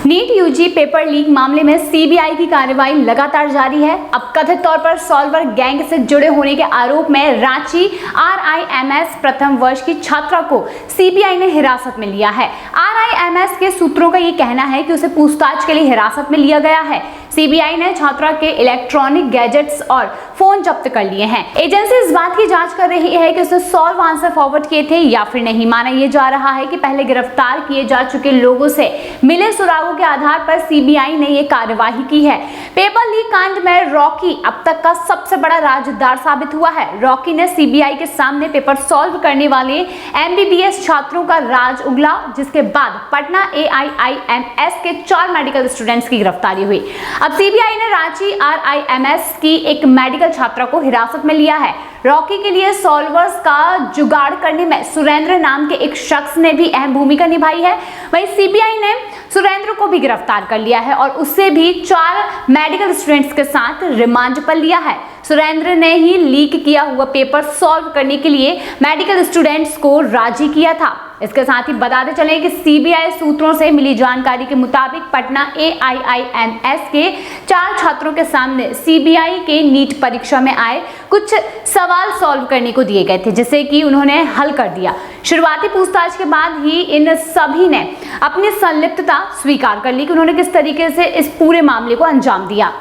NEET UG paper leak मामले में CBI की कार्रवाई लगातार जारी है। अब कथित तौर पर सॉल्वर गैंग से जुड़े होने के आरोप में रांची आरआईएमएस प्रथम वर्ष की छात्रा को सीबीआई ने हिरासत में लिया है। आरआईएमएस के सूत्रों का ये कहना है कि उसे पूछताछ के लिए हिरासत में लिया गया है। सीबीआई ने छात्रा के इलेक्ट्रॉनिक गैजेट्स और फोन जब्त कर लिए हैं। एजेंसी इस बात की जांच कर रही है कि उसने सॉल्व आंसर फॉरवर्ड किए थे या फिर नहीं। माना यह जा रहा है कि पहले गिरफ्तार किए जा चुके लोगों से मिले सुरागों के आधार पर सीबीआई ने यह कार्यवाही की है। पेपर लीक कांड में रॉकी अब तक का सबसे बड़ा राजदार साबित हुआ है। रॉकी ने सीबीआई के सामने पेपर सॉल्व करने वाले एमबीबीएस छात्रों का राज उगला, जिसके बाद पटना एआईआईएमएस के 4 मेडिकल स्टूडेंट्स की गिरफ्तारी हुई। अब सीबीआई ने रांची आरआईएमएस की एक मेडिकल छात्रा को हिरासत में लिया है। रॉकी के लिए सॉल्वर्स का जुगाड़ करने में सुरेंद्र नाम के एक शख्स ने भी अहम भूमिका निभाई है। वहीं सीबीआई ने सुरेंद्र को भी गिरफ्तार कर लिया है और उससे भी 4 मेडिकल स्टूडेंट्स के साथ रिमांड पर लिया है। सुरेंद्र ने ही लीक किया हुआ पेपर सॉल्व करने के लिए मेडिकल स्टूडेंट्स को राजी किया था। इसके साथ ही बताते चलें कि सीबीआई सूत्रों से मिली जानकारी के मुताबिक पटना एआईआईएमएस के 4 छात्रों के सामने सीबीआई के नीट परीक्षा में आए कुछ सवाल सॉल्व करने को दिए गए थे, जिसे कि उन्होंने हल कर दिया। शुरुआती पूछताछ के बाद ही इन सभी ने अपनी संलिप्तता स्वीकार कर ली कि उन्होंने किस तरीके से इस पूरे मामले को अंजाम दिया।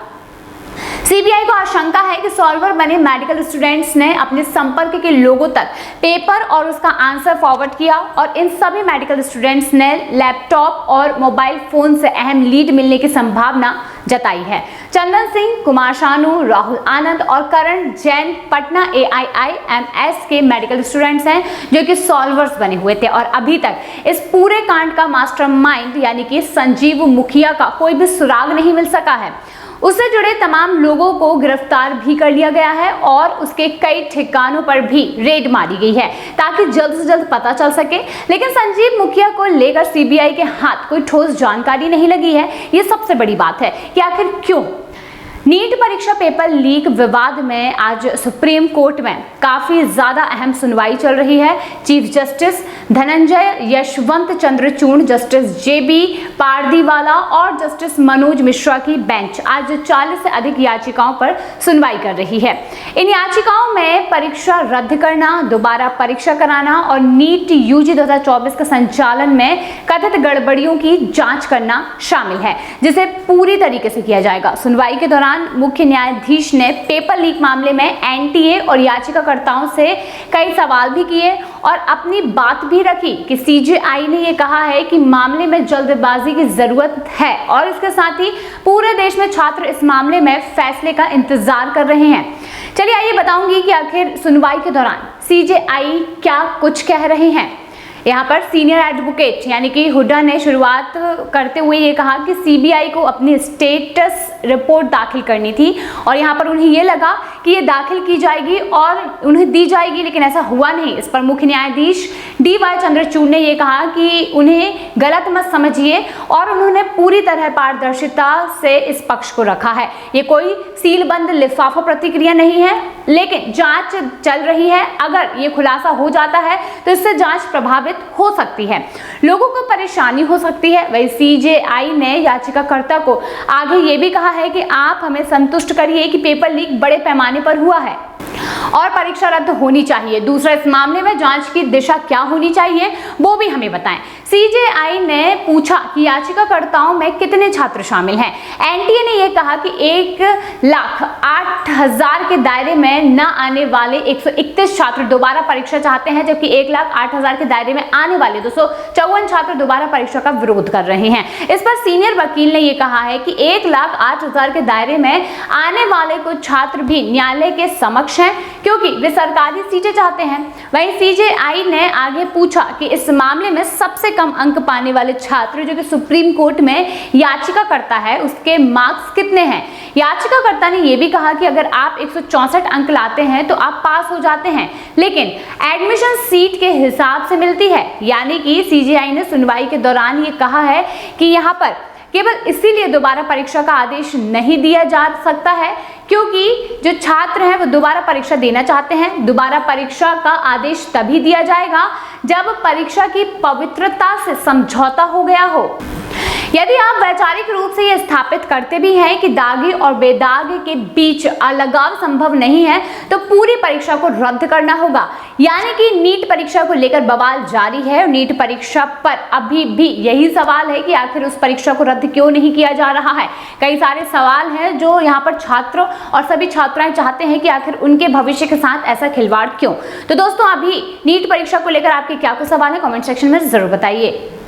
सीबीआई को आशंका है कि सॉल्वर बने मेडिकल स्टूडेंट्स ने अपने संपर्क के लोगों तक पेपर और उसका आंसर फॉरवर्ड किया और इन सभी मेडिकल स्टूडेंट्स ने लैपटॉप और मोबाइल फोन से अहम लीड मिलने की संभावना जताई है। चंदन सिंह, कुमार शानू, राहुल आनंद और करण जैन पटना एआईआईएमएस के मेडिकल स्टूडेंट्स हैं जो कि सॉल्वर्स बने हुए थे और अभी तक इस पूरे कांड का मास्टरमाइंड यानी कि संजीव मुखिया का कोई भी सुराग नहीं मिल सका है। उससे जुड़े तमाम लोगों को गिरफ्तार भी कर लिया गया है और उसके कई ठिकानों पर भी रेड मारी गई है ताकि जल्द से जल्द पता चल सके। लेकिन संजीव मुखिया को लेकर सीबीआई के हाथ कोई ठोस जानकारी नहीं लगी है। ये सबसे बड़ी बात है कि आखिर क्यों। नीट परीक्षा पेपर लीक विवाद में आज सुप्रीम कोर्ट में काफी ज्यादा अहम सुनवाई चल रही है। Chief justice Dhananjaya Yashwant Chandrachud, justice JB Pardiwala और जस्टिस मनोज मिश्रा की बेंच आज 40 से अधिक याचिकाओं पर सुनवाई कर रही है। इन याचिकाओं में परीक्षा रद्द करना, दोबारा परीक्षा कराना और नीट यूजी 2024 के संचालन में कथित गड़बड़ियों की जांच करना शामिल है, जिसे पूरी तरीके से किया जाएगा। सुनवाई के दौरान मुख्य न्यायाधीश ने पेपर लीक मामले में एनटीए और याचिकाकर्ताओं से कई सवाल भी किए और अपनी बात भी रखी कि सीजेआई ने यह कहा है कि मामले में जल्दबाजी की जरूरत है और इसके साथ ही पूरे देश में छात्र इस मामले में फैसले का इंतजार कर रहे हैं। चलिए आइए बताऊंगी कि आखिर सुनवाई के दौरान सीजेआई क्या कुछ कह रहे हैं। यहाँ पर सीनियर एडवोकेट यानी कि हुड्डा ने शुरुआत करते हुए ये कहा कि सीबीआई को अपनी स्टेटस रिपोर्ट दाखिल करनी थी और यहाँ पर उन्हें ये लगा कि ये दाखिल की जाएगी और उन्हें दी जाएगी, लेकिन ऐसा हुआ नहीं। इस पर मुख्य न्यायाधीश डीवाई चंद्रचूड़ ने ये कहा कि उन्हें गलत मत समझिए और उन्होंने पूरी तरह पारदर्शिता से इस पक्ष को रखा है। ये कोई सीलबंद लिफाफा प्रतिक्रिया नहीं है, लेकिन जांच चल रही है। अगर ये खुलासा हो जाता है तो इससे जांच प्रभावित हो सकती है, लोगों को परेशानी हो सकती है। वही सीजेआई ने याचिकाकर्ता को आगे ये भी कहा है कि आप हमें संतुष्ट करिए कि पेपर लीक बड़े पैमाने पर हुआ है और परीक्षा रद्द होनी चाहिए। दूसरा, इस मामले में जांच की दिशा क्या होनी चाहिए वो भी हमें बताएं। सीजेआई ने पूछा कि याचिकाकर्ताओं में कितने छात्र शामिल हैं। एनटीए ने यह कहा कि 1,08,000 के दायरे में न आने वाले 131 छात्र दोबारा परीक्षा चाहते हैं, जबकि 1,08,000 के दायरे में आने वाले 254 छात्र दोबारा परीक्षा का विरोध कर रहे हैं। इस पर सीनियर वकील ने यह कहा है कि 1,08,000 के दायरे में आने वाले कुछ छात्र भी न्यायालय के समक्ष हैं क्योंकि वे सरकारी सीटें चाहते हैं। वहीं सीजेआई ने आगे पूछा कि इस मामले में सबसे कम अंक पाने वाले छात्र जो कि सुप्रीम कोर्ट में याचिका करता है उसके मार्क्स कितने हैं। याचिकाकर्ता ने यह भी कहा कि अगर आप 164 अंक लाते हैं तो आप पास हो जाते हैं, लेकिन एडमिशन सीट के हिसाब से मिलती है। यानी कि सीजेआई ने सुनवाई के दौरान ये कहा है कि यहाँ पर केवल इसीलिए दोबारा परीक्षा का आदेश नहीं दिया जा सकता है क्योंकि जो छात्र हैं वो दोबारा परीक्षा देना चाहते हैं। दोबारा परीक्षा का आदेश तभी दिया जाएगा जब परीक्षा की पवित्रता से समझौता हो गया हो। यदि आप वैचारिक रूप से यह स्थापित करते भी हैं कि दागी और बेदाग के बीच अलगाव संभव नहीं है तो पूरी परीक्षा को रद्द करना होगा। यानी कि नीट परीक्षा को लेकर बवाल जारी है और नीट परीक्षा पर अभी भी यही सवाल है कि आखिर उस परीक्षा को रद्द क्यों नहीं किया जा रहा है। कई सारे सवाल हैं जो यहाँ पर छात्रों और सभी छात्राएं चाहते हैं कि आखिर उनके भविष्य के साथ ऐसा खिलवाड़ क्यों। तो दोस्तों, अभी नीट परीक्षा को लेकर आपके क्या कुछ सवाल है, कमेंट सेक्शन में जरूर बताइए।